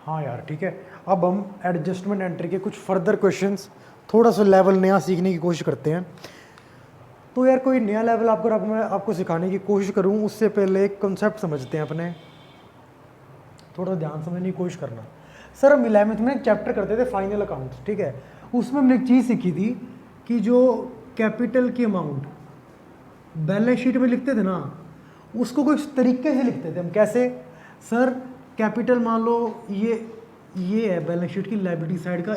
हाँ यार ठीक है। अब हम एडजस्टमेंट एंट्री के कुछ फर्दर क्वेश्चंस, थोड़ा सा लेवल नया सीखने की कोशिश करते हैं। तो यार कोई नया लेवल मैं आपको सिखाने की कोशिश करूँ उससे पहले एक कॉन्सेप्ट समझते हैं अपने, थोड़ा ध्यान समझने की कोशिश करना। सर हम 11वीं में एक चैप्टर करते थे फाइनल अकाउंट्स, ठीक है। उसमें हमने एक चीज़ सीखी थी कि जो कैपिटल की अमाउंट बैलेंस शीट में लिखते थे ना, उसको कुछ तरीके से लिखते थे हम। कैसे? सर कैपिटल मान लो ये है बैलेंस शीट की लायबिलिटी साइड का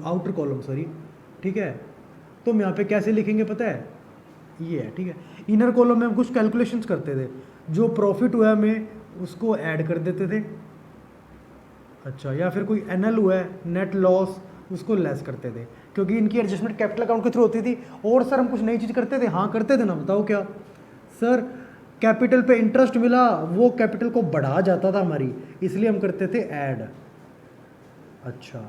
आउटर कॉलम, सॉरी, ठीक है। तो हम यहाँ पे कैसे लिखेंगे पता है? ये है, ठीक है। इनर कॉलम में हम कुछ कैलकुलेशंस करते थे, जो प्रॉफिट हुआ हमें उसको ऐड कर देते थे, अच्छा, या फिर कोई एनएल हुआ है नेट लॉस उसको लेस करते थे, क्योंकि इनकी एडजस्टमेंट कैपिटल अकाउंट के थ्रू होती थी। और सर हम कुछ नई चीज़ करते थे, हाँ करते थे ना, बताओ क्या? सर कैपिटल पे इंटरेस्ट मिला, वो कैपिटल को बढ़ा जाता था हमारी, इसलिए हम करते थे ऐड। अच्छा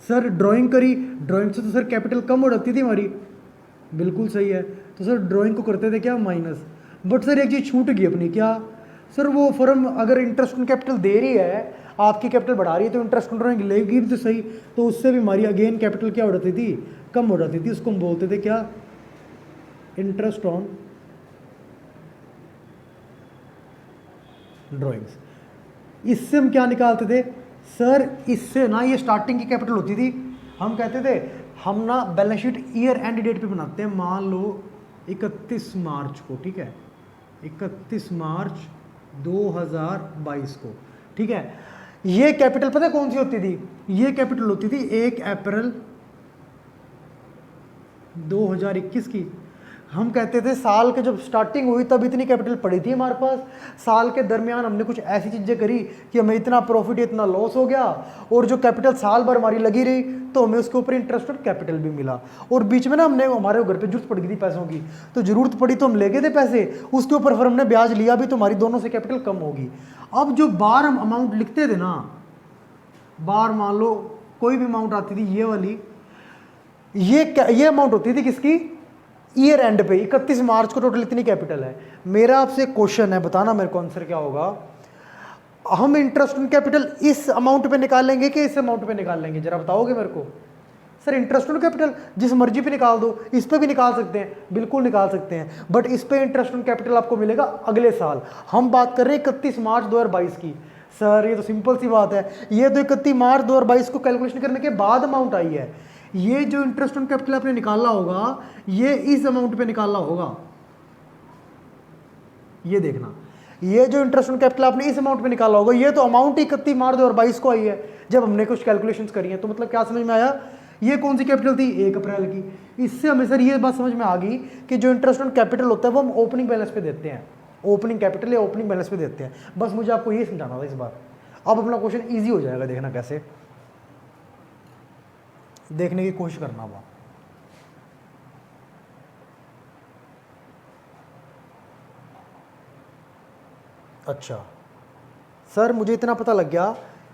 सर ड्राइंग करी, ड्राइंग से तो सर कैपिटल कम हो जाती थी हमारी, बिल्कुल सही है। तो सर ड्राइंग को करते थे क्या? माइनस। बट सर एक चीज़ छूट गई अपनी, क्या? सर वो फर्म अगर इंटरेस्ट ऑन कैपिटल दे रही है, आपकी कैपिटल बढ़ा रही है, तो इंटरेस्ट ऑन ड्राइंग लेगी भी तो सही, तो उससे भी हमारी अगेन कैपिटल क्या हो जाती थी? कम हो जाती थी। उसको हम बोलते थे क्या? Interest on drawings. इससे हम क्या निकालते थे? सर इससे ना ये स्टार्टिंग की कैपिटल होती थी, हम कहते थे हम ना balance sheet year end date पे बनाते हैं, मान लो 31 मार्च को, ठीक है, 31 मार्च 2022 को, ठीक है। ये कैपिटल पता है कौन सी होती थी? ये कैपिटल होती थी 1 अप्रैल 2021 की। हम कहते थे साल के जब स्टार्टिंग हुई तब इतनी कैपिटल पड़ी थी हमारे पास, साल के दरमियान हमने कुछ ऐसी चीज़ें करी कि हमें इतना प्रॉफिट इतना लॉस हो गया, और जो कैपिटल साल भर हमारी लगी रही तो हमें उसके ऊपर इंटरेस्ट और कैपिटल भी मिला। और बीच में ना हमने हमारे घर पे जरूरत पड़ गई थी पैसों की, तो जरूरत पड़ी तो हम ले गए थे पैसे, उसके ऊपर फिर हमने ब्याज लिया भी, तो हमारी दोनों से कैपिटल कम होगी। अब जो बार हम अमाउंट लिखते थे ना, बार मान लो कोई भी अमाउंट आती थी, ये वाली, ये अमाउंट होती थी किसकी? ईयर एंड पे 31 मार्च को टोटल इतनी कैपिटल है। मेरा आपसे क्वेश्चन है, बताना मेरे को आंसर क्या होगा। हम इंटरेस्ट ऑन कैपिटल इस अमाउंट पे निकालेंगे कि इस अमाउंट पे निकाल लेंगे, जरा बताओगे मेरे को? सर इंटरेस्ट ऑन कैपिटल जिस मर्जी पे निकाल दो, इस पे भी निकाल सकते हैं, बिल्कुल निकाल सकते हैं, बट इस पे इंटरेस्ट ऑन कैपिटल आपको मिलेगा अगले साल। हम बात कर रहे हैं 31 मार्च 2022 की। सर ये तो सिंपल सी बात है, ये तो 31 मार्च 2022 को कैलकुलेशन करने के बाद अमाउंट आई है। ये जो इंटरेस्ट ऑन कैपिटल आपने निकालना होगा, ये इस अमाउंट पे निकालना होगा, ये देखना, ये जो इंटरेस्ट ऑन कैपिटल आपने इस अमाउंट पे निकाला होगा, ये तो अमाउंट ही 31 मार्च 2022 को आई है जब हमने कुछ कैलकुलेशंस करी हैं। तो मतलब क्या समझ में आया? ये कौन सी कैपिटल थी? 1 अप्रैल की। इससे हमें सर ये बात समझ में आ गई कि जो इंटरेस्ट ऑन कैपिटल होता है वो हम ओपनिंग बैलेंस पे देते हैं, ओपनिंग कैपिटल या ओपनिंग बैलेंस पे देते हैं। बस मुझे आपको ये समझाना था इस बार। अब अपना क्वेश्चन ईजी हो जाएगा, देखना कैसे, देखने की कोशिश करना हुआ। अच्छा सर मुझे इतना पता लग गया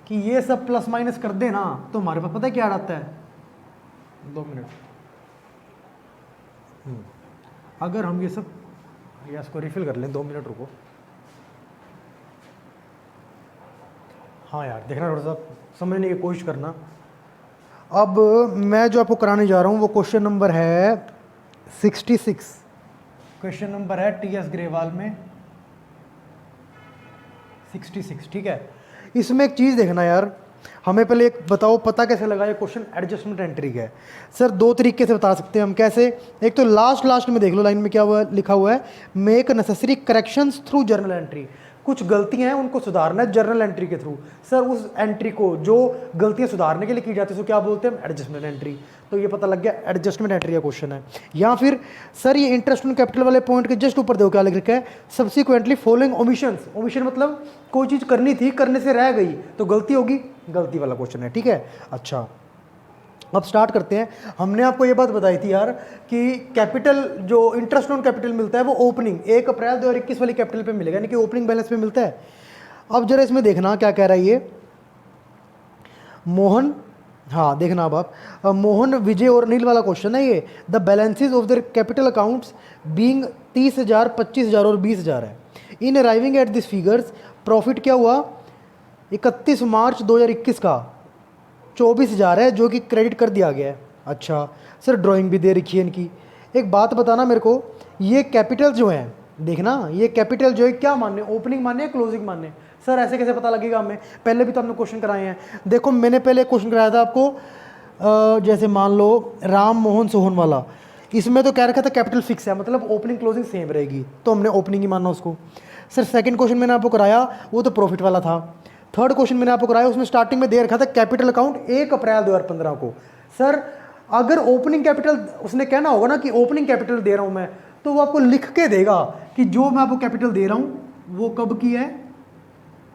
कि ये सब प्लस माइनस कर दे ना, तो हमारे पास पता है क्या आता है? 2 मिनट, अगर हम ये सब, या इसको रिफिल कर लें, 2 मिनट रुको। हाँ यार देखना, थोड़ा सा समझने की कोशिश करना। अब मैं जो आपको कराने जा रहा हूँ वो क्वेश्चन नंबर है 66, क्वेश्चन नंबर है TS ग्रेवाल में 66, ठीक है। इसमें एक चीज़ देखना यार, हमें पहले एक बताओ पता कैसे लगा ये क्वेश्चन एडजस्टमेंट एंट्री का है। सर 2 तरीके से बता सकते हैं हम। कैसे? एक तो लास्ट में देख लो, लाइन में क्या हुआ लिखा हुआ है, make necessary corrections through journal entry. कुछ गलतियां हैं उनको सुधारना है जर्नल एंट्री के थ्रू। सर उस एंट्री को जो गलतियां सुधारने के लिए की जाती है उसको क्या बोलते हैं? Adjustment entry. तो ये पता लग गया एडजस्टमेंट एंट्री का क्वेश्चन है। या फिर सर ये इंटरेस्ट ऑन कैपिटल वाले पॉइंट के जस्ट ऊपर देखो क्या लिख रखा है, सब्सिक्वेंटली फॉलोइंग ओमिशंस। ओमिशन मतलब कोई चीज़ करनी थी, करने से रह गई तो गलती होगी, गलती वाला क्वेश्चन है, ठीक है। अच्छा अब स्टार्ट करते हैं। हमने आपको ये बात बताई थी यार कि कैपिटल जो इंटरेस्ट ऑन कैपिटल मिलता है वो ओपनिंग 1 अप्रैल 2021 वाली कैपिटल पे मिलेगा, यानी कि ओपनिंग बैलेंस पे मिलता है। अब जरा इसमें देखना क्या कह रहा है ये मोहन, हाँ देखना अब आप, मोहन विजय और अनिल वाला क्वेश्चन है ये। The balances of their capital accounts being 30,000, 25,000 और 20,000 है। In arriving at this figures profit क्या हुआ? 31 मार्च 2021 का 24,000 है जो कि क्रेडिट कर दिया गया है। अच्छा सर ड्राइंग भी दे रखी है इनकी। एक बात बताना मेरे को, ये कैपिटल जो है देखना, ये कैपिटल जो है क्या मानने, ओपनिंग मानने या क्लोजिंग मानने? सर ऐसे कैसे पता लगेगा हमें? पहले भी तो हमने क्वेश्चन कराए हैं। देखो मैंने पहले क्वेश्चन कराया था आपको, जैसे मान लो राम मोहन सोहन वाला, इसमें तो कह रखा था कैपिटल फिक्स है, मतलब ओपनिंग क्लोजिंग सेम रहेगी, तो हमने ओपनिंग ही मानना उसको। सर सेकंड क्वेश्चन मैंने आपको कराया वो तो प्रॉफिट वाला था। थर्ड क्वेश्चन मैंने आपको कराया उसमें स्टार्टिंग में दे रखा था कैपिटल अकाउंट 1 अप्रैल 2015 को। सर अगर ओपनिंग कैपिटल उसने कहना होगा ना कि ओपनिंग कैपिटल दे रहा हूं मैं, तो वो आपको लिख के देगा कि जो मैं आपको कैपिटल दे रहा हूं वो कब की है,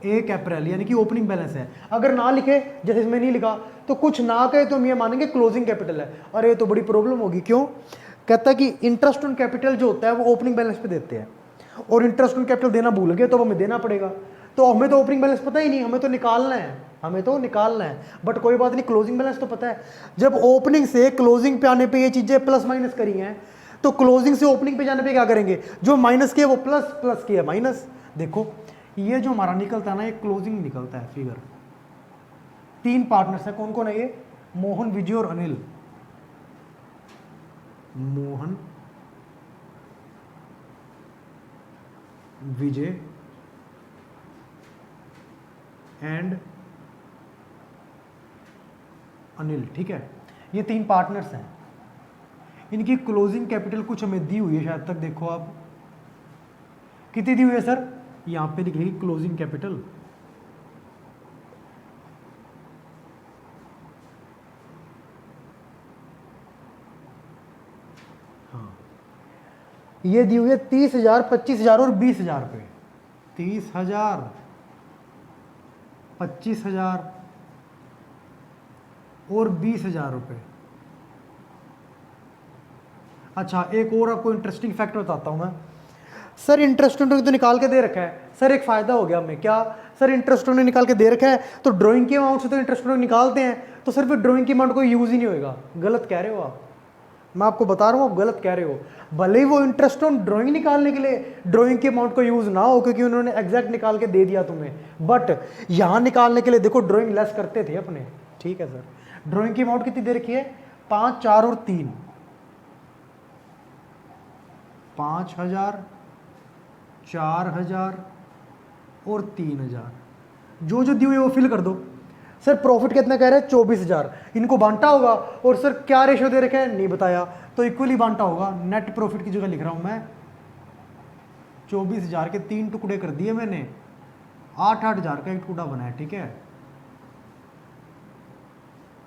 1 अप्रैल, यानी कि ओपनिंग बैलेंस है। अगर ना लिखे, जैसे इसमें नहीं लिखा, तो कुछ ना कहे तो हम ये मानेंगे क्लोजिंग कैपिटल है। अरे ये तो बड़ी प्रॉब्लम होगी। क्यों? कहता है कि इंटरेस्ट ऑन कैपिटल जो होता है वो ओपनिंग बैलेंस पे देते हैं, और इंटरेस्ट ऑन कैपिटल देना भूल गए तो हमें देना पड़ेगा। तो हमें तो ओपनिंग बैलेंस पता ही नहीं, हमें तो निकालना है, हमें तो निकालना है। बट कोई बात नहीं, क्लोजिंग बैलेंस तो पता है। जब ओपनिंग से क्लोजिंग पे आने पे ये चीजें प्लस माइनस करी हैं, तो क्लोजिंग से ओपनिंग पे जाने पे क्या करेंगे? जो माइनस किया वो प्लस, प्लस किया माइनस। देखो ये जो हमारा निकलता है ना, ये क्लोजिंग निकलता है फिगर। 3 पार्टनर्स है, कौन कौन है ये? मोहन, विजय और अनिल। मोहन, विजय एंड अनिल, ठीक है। ये 3 पार्टनर्स हैं। इनकी क्लोजिंग कैपिटल कुछ हमें दी हुई है शायद तक, देखो आप कितनी दी हुई है सर, यहां पे लिख रही क्लोजिंग कैपिटल। हाँ ये दी हुई है 30,000, 25,000 और 20,000 रुपये। 30,000, 25,000 और 20,000 रुपये। अच्छा एक और आपको इंटरेस्टिंग फैक्ट बताता हूं मैं। सर इंटरेस्ट तो निकाल के दे रखा है। सर एक फायदा हो गया हमें, क्या? सर इंटरेस्ट ने निकाल के दे रखा है, तो ड्राइंग के अमाउंट से तो इंटरेस्ट निकालते हैं, तो सर फिर ड्राइंग के अमाउंट को यूज ही नहीं होगा। गलत कह रहे हो आप, मैं आपको बता रहा हूँ आप गलत कह रहे हो। भले ही वो इंटरेस्ट ऑन ड्राइंग निकालने के लिए ड्राइंग के अमाउंट को यूज ना हो, क्योंकि उन्होंने एग्जैक्ट निकाल के दे दिया तुम्हें, बट यहां निकालने के लिए देखो ड्राइंग लेस करते थे अपने। ठीक है सर, ड्राइंग की अमाउंट कितनी दे रखी है? 5, 4 और 3। 5,000, 4,000 और 3,000, जो जो दी हुई है वो फिल कर दो। सर प्रॉफिट कितना कह रहे हैं? 24,000। इनको बांटा होगा, और सर क्या रेशियो दे रखे हैं नहीं बताया, तो इक्वली बांटा होगा। नेट प्रॉफिट की जगह लिख रहा हूं मैं 24,000 के 3 टुकड़े कर दिए मैंने, 8,000 का एक टुकड़ा बना है। ठीक है,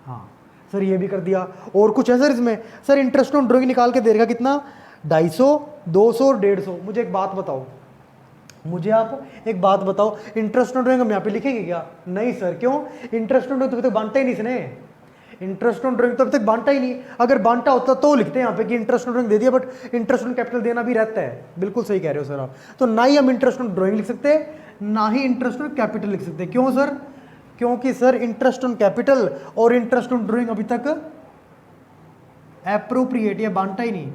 हाँ सर ये भी कर दिया। और कुछ है सर इसमें? सर इंटरेस्ट ऑन ड्राइंग निकाल के दे देगा कितना? 250, 200 और 150। मुझे एक बात बताओ, मुझे आप एक बात बताओ, इंटरेस्ट ऑन ड्राइंग हम यहाँ पे लिखेंगे क्या? नहीं सर। क्यों? इंटरेस्ट ऑन ड्राइंग तो अभी तक बांटा ही नहीं इसने, इंटरेस्ट ऑन ड्राइंग तो अभी तक बांटा ही नहीं। अगर बांटा होता तो लिखते हैं यहाँ पे कि इंटरेस्ट ऑन ड्राइंग दे दिया, बट इंटरेस्ट ऑन कैपिटल देना भी रहता है। बिल्कुल सही कह रहे हो सर आप। तो ना ही हम इंटरेस्ट ऑन ड्राइंग लिख सकते, ना ही इंटरेस्ट ऑन कैपिटल लिख सकते। क्यों सर? क्योंकि सर इंटरेस्ट ऑन कैपिटल और इंटरेस्ट ऑन ड्राइंग अभी तक एप्रोप्रिएट या बांटा ही नहीं।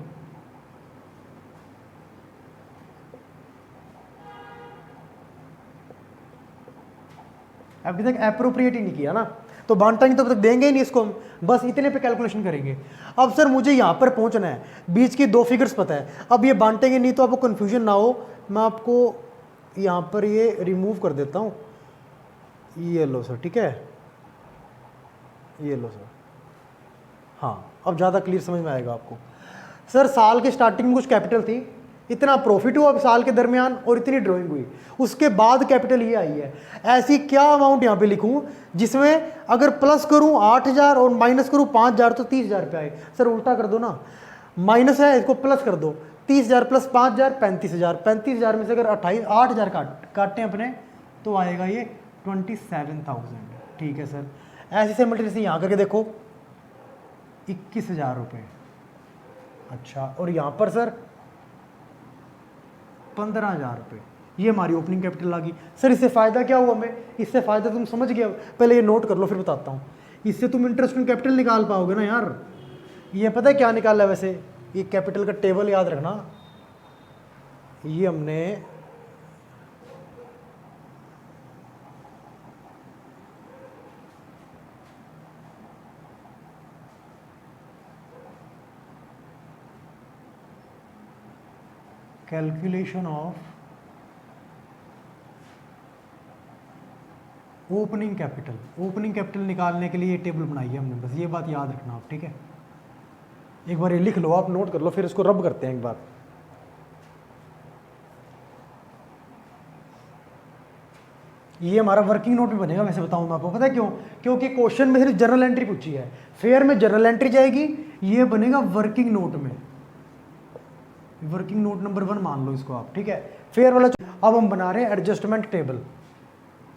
अभी तक एप्रोप्रिएट ही नहीं किया ना, तो बांटा नहीं तो अभी तक देंगे ही नहीं इसको हम, बस इतने पे कैलकुलेशन करेंगे। अब सर मुझे यहाँ पर पहुँचना है, बीच की 2 फिगर्स पता है, अब ये बांटेंगे नहीं तो आपको कन्फ्यूजन ना हो, मैं आपको यहाँ पर ये रिमूव कर देता हूँ। ये लो सर, ठीक है, ये लो सर। हाँ अब ज़्यादा क्लियर समझ में आएगा आपको। सर साल के स्टार्टिंग में कुछ कैपिटल थी, इतना प्रॉफिट हुआ अब साल के दरमियान, और इतनी ड्राइंग हुई, उसके बाद कैपिटल ये आई है। ऐसी क्या अमाउंट यहाँ पे लिखूं जिसमें अगर प्लस करूं 8,000 और माइनस करूं 5,000 तो 30,000 रुपये आए? सर उल्टा कर दो ना, माइनस है इसको प्लस कर दो, 30,000 प्लस 5,000 35,000, 35,000 में से अगर 8,000 काटें अपने तो आएगा ये 27,000। ठीक है सर, ऐसे सिमिलरिटी यहाँ करके देखो 21,000 रुपये। अच्छा और यहाँ पर सर 15,000 रुपये, ये हमारी ओपनिंग कैपिटल आ गई। सर इससे फ़ायदा क्या हुआ हमें? इससे फ़ायदा तुम समझ गए, पहले ये नोट कर लो फिर बताता हूँ। इससे तुम इंटरेस्ट ऑन कैपिटल निकाल पाओगे ना यार। ये पता है क्या निकाला है वैसे? ये कैपिटल का टेबल याद रखना, ये हमने calculation of opening capital. Opening capital निकालने के लिए ये टेबल बनाई है हमने, बस ये बात याद रखना आप, ठीक है। एक बार ये लिख लो, आप नोट कर लो, फिर इसको रब करते हैं एक बार। ये हमारा वर्किंग नोट भी बनेगा, वैसे बताऊं मैं आपको, पता है क्यों? क्योंकि क्वेश्चन में सिर्फ जर्नल एंट्री पूछी है, फेयर में जर्नल एंट्री जाएगी, ये बनेगा वर्किंग नोट में। वर्किंग नोट नंबर 1 मान लो इसको आप, ठीक है। फेयर वाला अब हम बना रहे हैं adjustment table,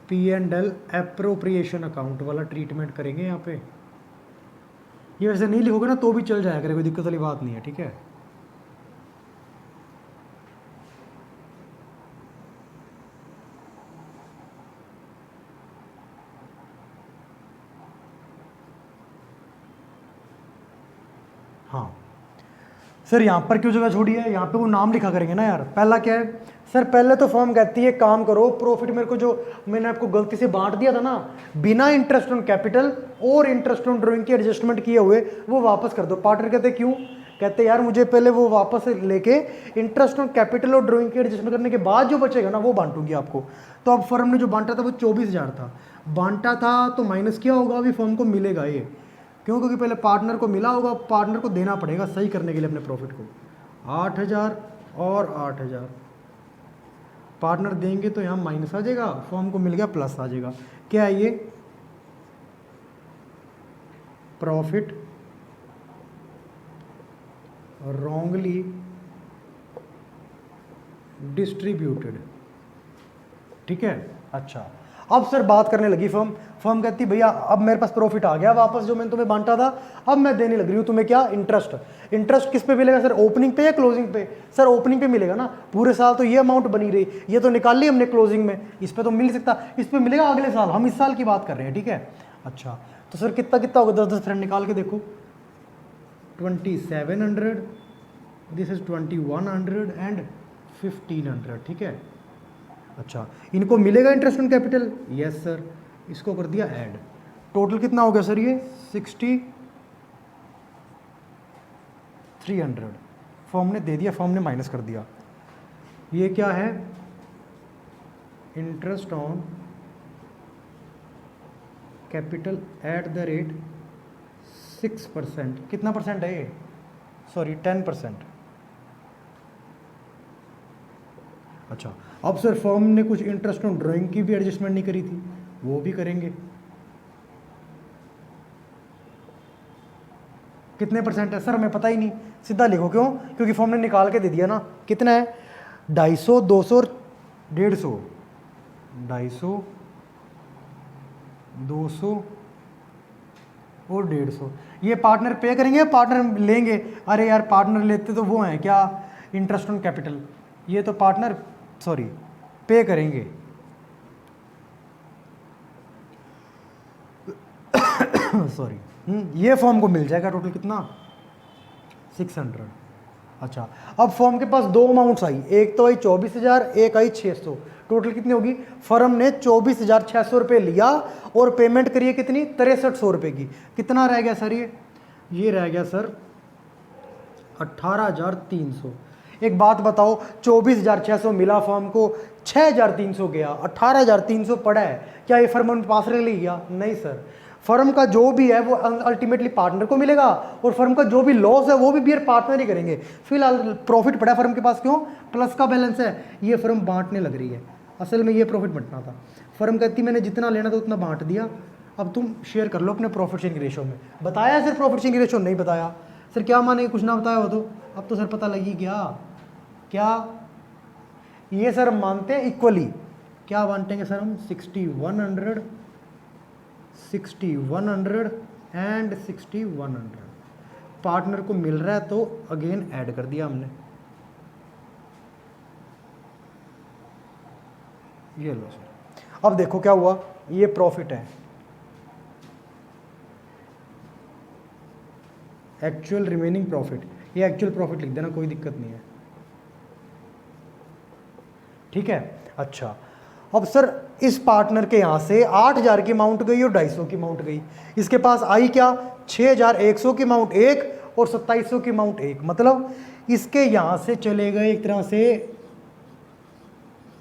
P&L appropriation account वाला ट्रीटमेंट करेंगे यहाँ पे। ये वैसे नहीं लिखोगे ना तो भी चल जाएगा, कोई दिक्कत वाली बात नहीं है, ठीक है। हाँ सर, यहाँ पर क्यों जगह छोड़ी है? यहाँ पे वो नाम लिखा करेंगे ना यार। पहला क्या है सर? पहले तो फर्म कहती है काम करो, प्रॉफिट मेरे को जो मैंने आपको गलती से बांट दिया था ना, बिना इंटरेस्ट ऑन कैपिटल और इंटरेस्ट ऑन ड्राइंग की एडजस्टमेंट किए हुए, वो वापस कर दो। पार्टनर कहते क्यों? कहते यार मुझे पहले वो वापस लेके इंटरेस्ट ऑन कैपिटल और ड्राइंग की एडजस्टमेंट करने के बाद जो बचेगा ना वो बांटूंगी आपको। तो अब फर्म ने जो बांटा था वो 24,000 था, बांटा था तो माइनस किया होगा, अभी फर्म को मिलेगा ये। क्यों? क्योंकि पहले पार्टनर को मिला होगा, पार्टनर को देना पड़ेगा सही करने के लिए अपने प्रॉफिट को। 8,000 और 8,000 पार्टनर देंगे तो यहाँ माइनस आ जाएगा, फर्म को मिल गया प्लस आ जाएगा। क्या है ये? प्रॉफिट रॉन्गली डिस्ट्रीब्यूटेड, ठीक है। अच्छा, अब सर बात करने लगी फर्म कहती भैया अब मेरे पास प्रॉफिट आ गया वापस, जो मैंने तुम्हें बांटा था, अब मैं देने लग रही हूँ तुम्हें क्या? इंटरेस्ट किस पे मिलेगा सर? ओपनिंग पे या क्लोजिंग पे? सर ओपनिंग पे मिलेगा ना, पूरे साल तो ये अमाउंट बनी रही, ये तो निकाल ली हमने क्लोजिंग में, इस पे तो मिल सकता, इस पे मिलेगा अगले साल, हम इस साल की बात कर रहे हैं, ठीक है। अच्छा तो सर कितना कितना होगा? 10-10 फ्रेंड निकाल के देखो। 2700, दिस इज 2100 एंड 1500, ठीक है। अच्छा, इनको मिलेगा interest on capital? Yes sir, इसको कर दिया ऐड। टोटल कितना हो गया सर? ये 6300 फर्म ने दे दिया, फर्म ने माइनस कर दिया। ये क्या है? Interest on capital at the rate 6%। कितना परसेंट है ये? सॉरी 10%। अच्छा, अब सर फर्म ने कुछ इंटरेस्ट ऑन ड्राइंग की भी एडजस्टमेंट नहीं करी थी, वो भी करेंगे। कितने परसेंट है सर? हमें पता ही नहीं, सीधा लिखो। क्यों? क्योंकि फर्म ने निकाल के दे दिया ना। कितना है? 250, 200, 150, 250, 200 और 150। ये पार्टनर पे करेंगे, पार्टनर लेंगे? अरे यार पार्टनर लेते तो वो हैं क्या, इंटरेस्ट ऑन कैपिटल, ये तो पार्टनर सॉरी पे करेंगे। सॉरी ये फॉर्म को मिल जाएगा टोटल कितना? 600। अच्छा, अब फॉर्म के पास दो अमाउंट्स आई, एक तो आई 24,000, एक आई 600। टोटल कितनी होगी? फर्म ने 24,600 रुपये लिया और पेमेंट करिए कितनी? 6300 रुपये की। कितना रह गया सर? ये रह गया सर 18,300। एक बात बताओ, 24,600 मिला फर्म को, 6,300 गया, 18,300 पड़ा है, क्या ये फर्म पास रह गया? नहीं सर, फर्म का जो भी है वो अल्टीमेटली पार्टनर को मिलेगा और फर्म का जो भी लॉस है वो भी बियर पार्टनर ही करेंगे। फिलहाल प्रॉफिट पड़ा फर्म के पास, क्यों? प्लस का बैलेंस है, ये फर्म बांटने लग रही है। असल में ये प्रॉफिट बंटना था, फर्म कहती मैंने जितना लेना था उतना बांट दिया, अब तुम शेयर कर लो अपने प्रॉफिट शेयरिंग रेशो में। बताया सर प्रॉफिट शेयरिंग रेशो? नहीं बताया सर। क्या माने कुछ ना बताया हो तो? अब तो सर पता लगी क्या ये सर मानते हैं इक्वली। क्या बांटेंगे सर हम? 6100 एंड 6100 पार्टनर को मिल रहा है तो अगेन ऐड कर दिया हमने। ये लो सर, अब देखो क्या हुआ, ये प्रॉफिट है, एक्चुअल रिमेनिंग प्रॉफिट, ये एक्चुअल प्रॉफिट लिख देना, कोई दिक्कत नहीं है, ठीक है। अच्छा, अब सर इस पार्टनर के यहाँ से 8,000 की अमाउंट गई और 250 की अमाउंट गई, इसके पास आई क्या? 6,100 की अमाउंट एक और 2700 की अमाउंट एक, मतलब इसके यहाँ से चले गए एक तरह से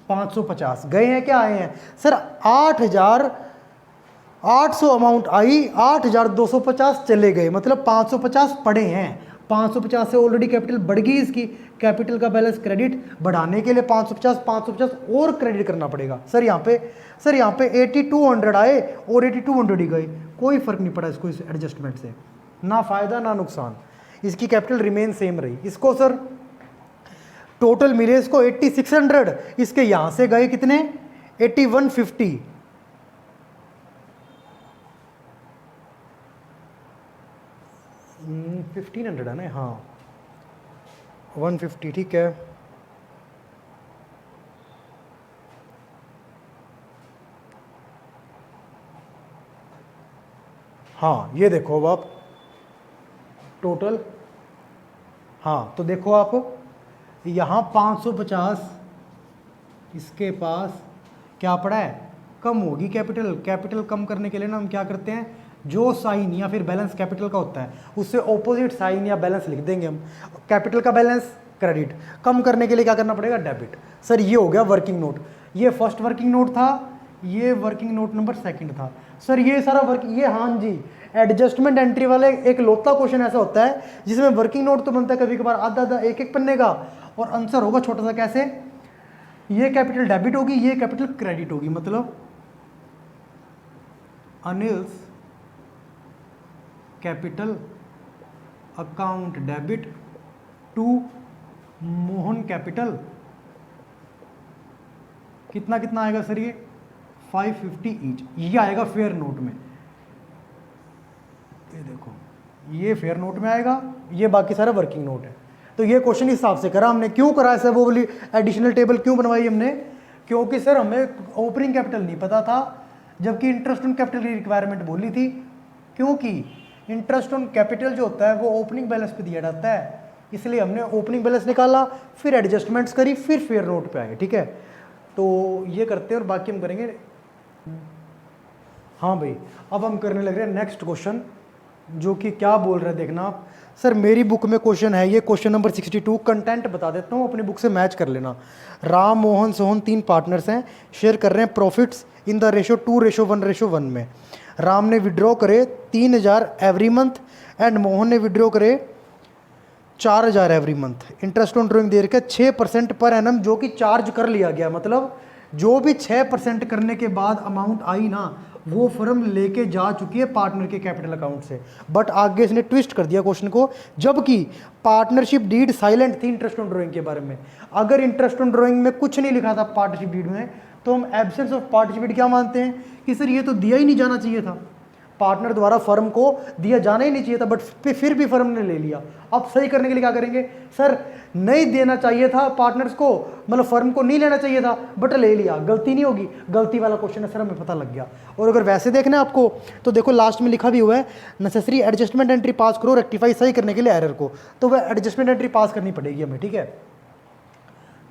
550 गए हैं, क्या आए हैं सर 8,800 अमाउंट आई, 8,250 चले गए, मतलब 550 पड़े हैं। 550 से ऑलरेडी कैपिटल बढ़ गई इसकी, कैपिटल का बैलेंस क्रेडिट बढ़ाने के लिए 550 और क्रेडिट करना पड़ेगा। सर यहाँ पे 8200 आए और 8200 ही गए, कोई फर्क नहीं पड़ा इसको इस एडजस्टमेंट से, ना फायदा ना नुकसान, इसकी कैपिटल रिमेन सेम रही। इसको सर टोटल मिले इसको 8600, इसके यहां से गए कितने 8150, 1500 है ना, हाँ 150, ठीक है। हाँ ये देखो अब आप टोटल, हाँ तो देखो आप यहाँ 550 इसके पास क्या पड़ा है, कम होगी कैपिटल। कैपिटल कम करने के लिए ना हम क्या करते हैं, जो साइन या फिर बैलेंस कैपिटल का होता है उससे ऑपोजिट साइन या बैलेंस लिख देंगे हम। कैपिटल का बैलेंस क्रेडिट, कम करने के लिए क्या करना पड़ेगा, डेबिट। सर ये हो गया वर्किंग नोट, ये फर्स्ट वर्किंग नोट था, ये वर्किंग नोट नंबर सेकंड था। सर ये सारा वर्क, ये हाँ जी एडजस्टमेंट एंट्री वाले एक लौता क्वेश्चन ऐसा होता है जिसमें वर्किंग नोट तो बनता है कभी कभार आधा आधा एक एक पन्ने का, और आंसर होगा छोटा सा, कैसे, ये कैपिटल डेबिट होगी, ये कैपिटल क्रेडिट होगी, मतलब Anil's capital account debit to Mohan capital, कितना कितना आएगा सर, ये 550 ईच, ये आएगा फेयर नोट में। ये देखो ये फेयर नोट में आएगा, ये बाकी सारा वर्किंग नोट है। तो ये क्वेश्चन इस हिसाब से करा हमने। क्यों करा ऐसा, वो वाली एडिशनल टेबल क्यों बनवाई हमने, क्योंकि सर हमें ओपनिंग कैपिटल नहीं पता था, जबकि इंटरेस्ट ऑन कैपिटल की रिक्वायरमेंट बोली थी, क्योंकि इंटरेस्ट ऑन कैपिटल जो होता है वो ओपनिंग बैलेंस पे दिया जाता है, इसलिए हमने ओपनिंग बैलेंस निकाला, फिर एडजस्टमेंट्स करी, फिर फेयर नोट पे आए, ठीक है। तो ये करते हैं और बाकी हम करेंगे। हाँ भाई अब हम करने लग रहे हैं नेक्स्ट क्वेश्चन, जो कि क्या बोल रहे हैं देखना आप। सर मेरी बुक में क्वेश्चन है ये, क्वेश्चन नंबर 62, कंटेंट बता देता हूँ, अपनी बुक से मैच कर लेना। राम मोहन सोहन 3 पार्टनर्स हैं, शेयर कर रहे हैं प्रॉफिट्स इन द रेशो 2:1:1 में। राम ने विड्रॉ करे 3000 एवरी मंथ एंड मोहन ने विड्रॉ करे 4000 every month. Interest on drawing दे रखा है 6% पर एनम, जो कि चार्ज कर लिया गया, मतलब जो भी 6% करने के बाद अमाउंट आई ना, वो फर्म लेके जा चुकी है पार्टनर के कैपिटल अकाउंट से। बट आगे इसने ट्विस्ट कर दिया क्वेश्चन को, जबकि पार्टनरशिप डीड साइलेंट थी इंटरेस्ट ऑन ड्रॉइंग के बारे में। अगर इंटरेस्ट ऑन ड्रॉइंग में कुछ नहीं लिखा था पार्टनरशिप डीड में, तो हम एब्सेंस ऑफ पार्टनरशिप क्या मानते हैं कि सर ये तो दिया ही नहीं जाना चाहिए था, पार्टनर द्वारा फर्म को दिया जाना ही नहीं चाहिए था, बट फिर भी फर्म ने ले लिया। अब सही करने के लिए क्या करेंगे, सर नहीं देना चाहिए था पार्टनर्स को, मतलब फर्म को नहीं लेना चाहिए था, बट ले लिया, गलती नहीं होगी, गलती वाला क्वेश्चन है सर, हमें पता लग गया। और अगर वैसे देखना है आपको तो देखो लास्ट में लिखा भी हुआ है, नेसेसरी एडजस्टमेंट एंट्री पास करो रेक्टिफाई सही करने के लिए एरर को, तो वह एडजस्टमेंट एंट्री पास करनी पड़ेगी हमें, ठीक है।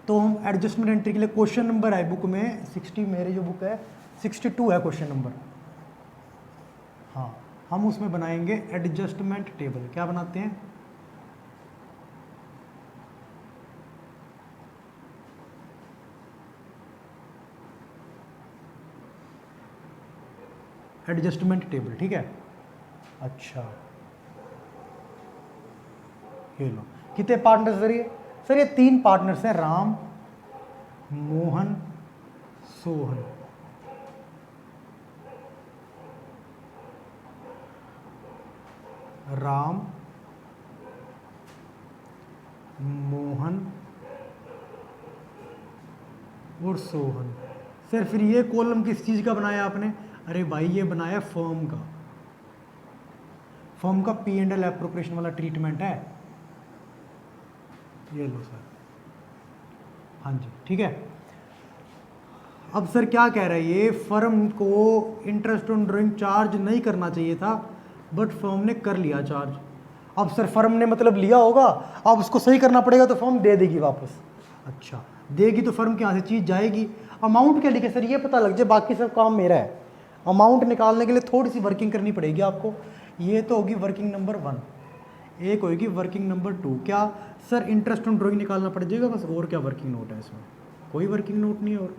तो हम एडजस्टमेंट एंट्री के लिए क्वेश्चन नंबर है बुक में 60, मेरी जो बुक है 62 है क्वेश्चन नंबर, हाँ हम उसमें बनाएंगे एडजस्टमेंट टेबल। क्या बनाते हैं, एडजस्टमेंट टेबल, ठीक है। अच्छा ये लो, कितने पार्टनर्स सर ये, सर ये 3 पार्टनर्स हैं, राम मोहन सोहन। राम मोहन और सोहन। सर फिर ये कॉलम किस चीज़ का बनाया आपने, अरे भाई ये बनाया फर्म का, फर्म का P&L एप्रोप्रिएशन वाला ट्रीटमेंट है, ये लो सर, हाँ जी ठीक है। अब सर क्या कह रहा है ये, फर्म को इंटरेस्ट ऑन ड्रॉइंग चार्ज नहीं करना चाहिए था, बट फर्म ने कर लिया चार्ज। अब सर फर्म ने मतलब लिया होगा, अब उसको सही करना पड़ेगा, तो फर्म दे देगी वापस। अच्छा देगी तो फर्म के यहाँ से चीज़ जाएगी। अमाउंट क्या लिखे सर, ये पता लग जाए, बाकी सब काम मेरा है। अमाउंट निकालने के लिए थोड़ी सी वर्किंग करनी पड़ेगी आपको। ये तो होगी वर्किंग नंबर 1, एक होगी वर्किंग नंबर 2। क्या सर इंटरेस्ट ऑन ड्राइंग निकालना पड़ जाएगा बस, और क्या वर्किंग नोट है इसमें? कोई वर्किंग नोट नहीं है। और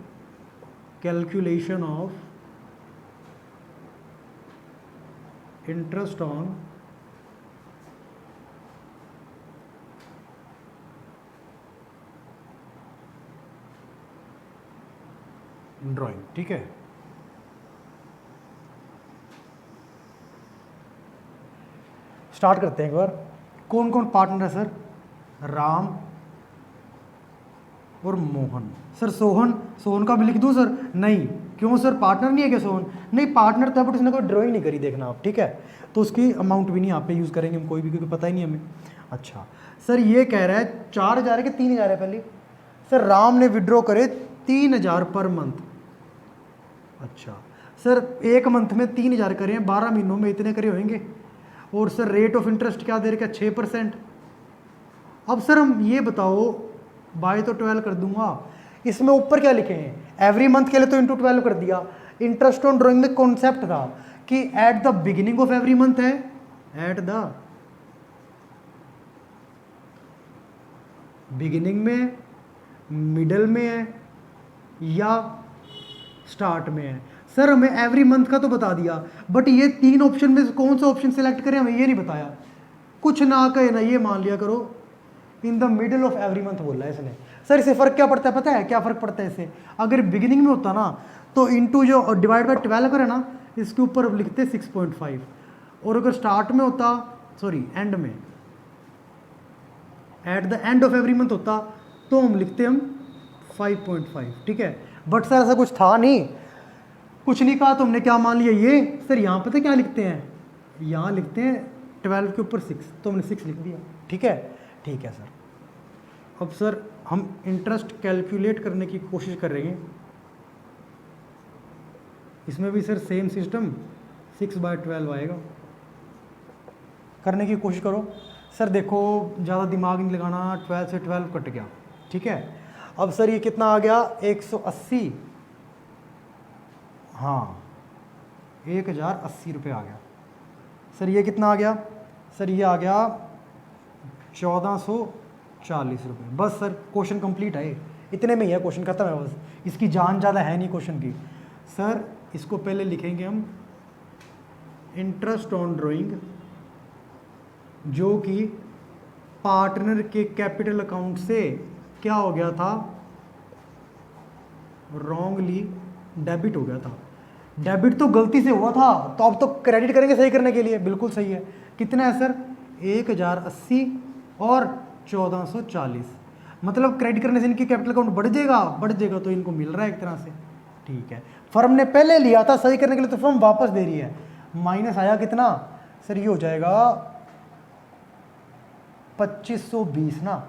calculation of interest on drawing, ठीक है। स्टार्ट करते हैं एक बार। कौन कौन पार्टनर है सर? राम और मोहन। सर सोहन का भी लिख दूं सर? नहीं, क्यों सर, पार्टनर नहीं है क्या सोहन? नहीं, पार्टनर था बट उसने कोई ड्राइंग नहीं करी, देखना आप, ठीक है। तो उसकी अमाउंट भी नहीं यहाँ पे यूज़ करेंगे हम कोई भी, क्योंकि पता ही नहीं हमें। अच्छा सर, ये कह रहा है 4,000 है कि 3,000 है पहले? सर राम ने विड्रॉ करे 3,000 पर मंथ। अच्छा सर, एक मंथ में 3,000 करें, 12 महीनों में इतने करे होंगे। और सर रेट ऑफ इंटरेस्ट क्या दे रखा है? 6%। अब सर हम ये बताओ, बाय तो 12 कर दूंगा, इसमें ऊपर क्या लिखे हैं? एवरी मंथ के लिए तो इंटू 12 कर दिया। इंटरेस्ट ऑन ड्राइंग में कॉन्सेप्ट था कि at the beginning of every month है, एट द बिगिनिंग में, मिडल में है, या स्टार्ट में है। सर हमें एवरी मंथ का तो बता दिया, बट ये 3 ऑप्शन में कौन सा ऑप्शन सिलेक्ट करें हमें ये नहीं बताया। कुछ ना कहे ना, ये मान लिया करो in the middle of every month बोला है इसने। सर इससे फ़र्क क्या पड़ता है पता है? क्या फ़र्क पड़ता है इससे? अगर बिगिनिंग में होता ना तो इंटू जो डिवाइड बाय 12 करें ना, इसके ऊपर लिखते 6.5, और अगर स्टार्ट में होता, सॉरी एंड में, at the end of every month होता तो हम लिखते हम 5.5, ठीक है। बट सर ऐसा कुछ था नहीं, कुछ नहीं कहा तो हमने क्या मान लिया ये। सर यहाँ पता क्या लिखते हैं? यहाँ लिखते हैं 12 के ऊपर 6, तो हमने 6 लिख दिया, ठीक है। ठीक है सर, अब सर हम इंटरेस्ट कैलकुलेट करने की कोशिश कर रहे हैं। इसमें भी सर सेम सिस्टम 6/12 आएगा। करने की कोशिश करो। सर देखो ज़्यादा दिमाग नहीं लगाना, 12 से 12 कट गया, ठीक है। अब सर ये कितना आ गया? 180, हाँ 1,080 रुपये आ गया। सर ये कितना आ गया? सर ये आ गया 1,440 रुपये। बस सर क्वेश्चन कंप्लीट है, इतने में ही है, क्वेश्चन खत्म है बस, इसकी जान ज़्यादा है नहीं क्वेश्चन की। सर इसको पहले लिखेंगे हम इंटरेस्ट ऑन ड्राइंग, जो कि पार्टनर के कैपिटल अकाउंट से क्या हो गया था? रॉन्गली डेबिट हो गया था। डेबिट तो गलती से हुआ था, तो अब तो क्रेडिट करेंगे सही करने के लिए। बिल्कुल सही है। कितना है सर? 1,080 और 1,440, मतलब क्रेडिट करने से इनकी कैपिटल अकाउंट बढ़ जाएगा, तो इनको मिल रहा है एक तरह से, ठीक है। फर्म ने पहले लिया था सही करने के लिए, तो फर्म वापस दे रही है। माइनस आया कितना? सर ये हो जाएगा 2,520 ना।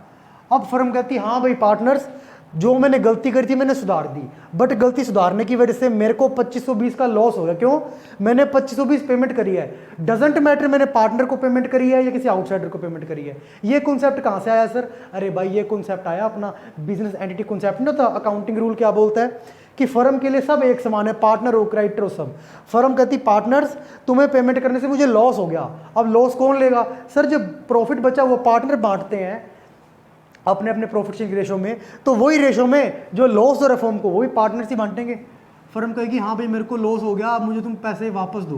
अब फर्म कहती हाँ भाई पार्टनर्स, जो मैंने गलती करी थी मैंने सुधार दी, बट गलती सुधारने की वजह से मेरे को 2,520 का लॉस हो गया। क्यों? मैंने 2,520 पेमेंट करी है। डजेंट मैटर मैंने पार्टनर को पेमेंट करी है या किसी आउटसाइडर को पेमेंट करी है। ये कॉन्सेप्ट कहाँ से आया सर? अरे भाई ये कॉन्सेप्ट आया अपना बिजनेस एंटिटी कॉन्सेप्ट नहीं होता, अकाउंटिंग रूल क्या बोलता है कि फर्म के लिए सब एक समान है, पार्टनर हो क्रेडिटर हो सब। फर्म कहती पार्टनर्स तुम्हें पेमेंट करने से मुझे लॉस हो गया, अब लॉस कौन लेगा? सर जब प्रॉफिट बचा वो पार्टनर बांटते हैं अपने अपने प्रॉफिट शेयरिंग रेशो में, तो वही रेशो में जो लॉस हो रहा है फर्म को वो भी पार्टनर्स ही बांटेंगे। फर्म कहेगी हाँ भाई मेरे को लॉस हो गया, अब मुझे तुम पैसे वापस दो,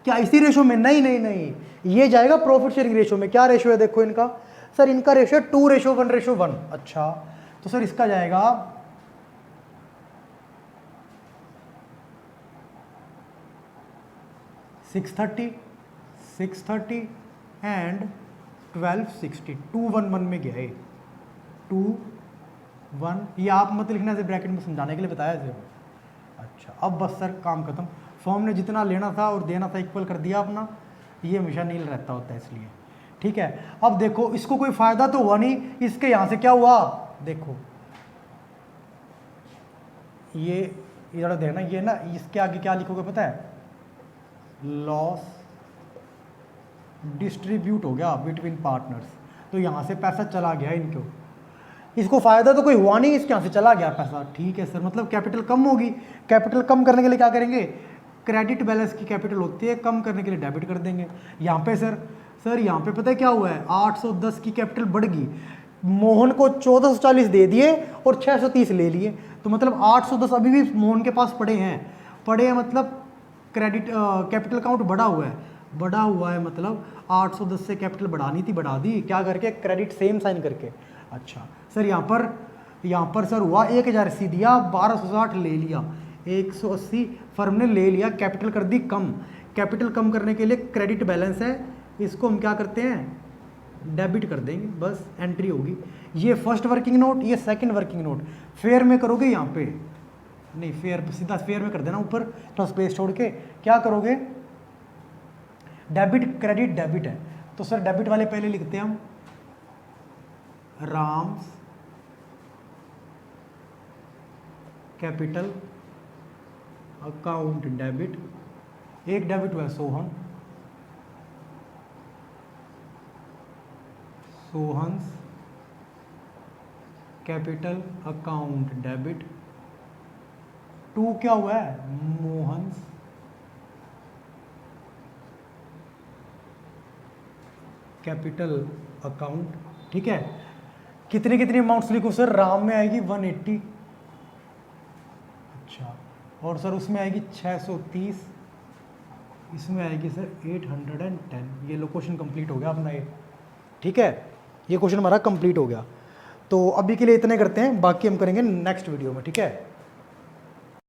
क्या इसी रेशो में? नहीं नहीं नहीं, ये जाएगा प्रॉफिट शेयरिंग रेशो में। क्या रेशो है देखो इनका? सर इनका रेशो है 2:1:1। अच्छा तो सर इसका जाएगा 630 एंड 1260, 211 में गया है 2-1। ये आप मत लिखना, से ब्रैकेट में समझाने के लिए बताया इसे। अच्छा अब बस सर काम खत्म। फॉर्म ने जितना लेना था और देना था इक्वल कर दिया अपना, ये हमेशा नील रहता होता है इसलिए, ठीक है। अब देखो इसको कोई फ़ायदा तो हुआ नहीं, इसके यहाँ से क्या हुआ देखो, ये जरा देखना, ये ना इसके आगे क्या लिखोगे पता है? लॉस डिस्ट्रीब्यूट हो गया बिटवीन पार्टनर्स, तो यहाँ से पैसा चला गया इनको, इसको फ़ायदा तो कोई हुआ नहीं, इसके यहाँ से चला गया पैसा, ठीक है सर। मतलब कैपिटल कम होगी, कैपिटल कम करने के लिए क्या करेंगे? क्रेडिट बैलेंस की कैपिटल होती है, कम करने के लिए डेबिट कर देंगे। यहाँ पे सर यहाँ पे पता है क्या हुआ है? 810 की कैपिटल बढ़ गई, मोहन को 1440 दे दिए और 630 ले लिए, तो मतलब 810 अभी भी मोहन के पास पड़े हैं मतलब क्रेडिट कैपिटल अकाउंट बढ़ा हुआ है मतलब 810 से कैपिटल बढ़ानी थी, बढ़ा दी, क्या करके, क्रेडिट सेम साइन करके। अच्छा सर यहाँ पर सर हुआ 1080 दिया, 1260 ले लिया, 180 फर्म ने ले लिया, कैपिटल कर दी कम। कैपिटल कम करने के लिए क्रेडिट बैलेंस है, इसको हम क्या करते हैं, डेबिट कर देंगे, बस एंट्री होगी। ये फर्स्ट वर्किंग नोट, ये सेकंड वर्किंग नोट। फेयर में करोगे यहाँ पे, नहीं फेयर सीधा फेयर में कर देना ऊपर, तो स्पेस छोड़ के क्या करोगे, डेबिट क्रेडिट डेबिट है, तो सर डेबिट वाले पहले लिखते हैं हम, राम्स कैपिटल अकाउंट डेबिट, एक डेबिट हुआ Sohan's capital account debit, to क्या हुआ है, मोहन्स कैपिटल अकाउंट। ठीक है, कितनी अमाउंट्स लिखो सर, राम में आएगी 180, अच्छा, और सर उसमें आएगी 630, इसमें आएगी सर 810। ये लो क्वेश्चन कंप्लीट हो गया अपना ये। ठीक है, ये क्वेश्चन हमारा कंप्लीट हो गया। तो अभी के लिए इतने करते हैं, बाकी हम करेंगे नेक्स्ट वीडियो में। ठीक है।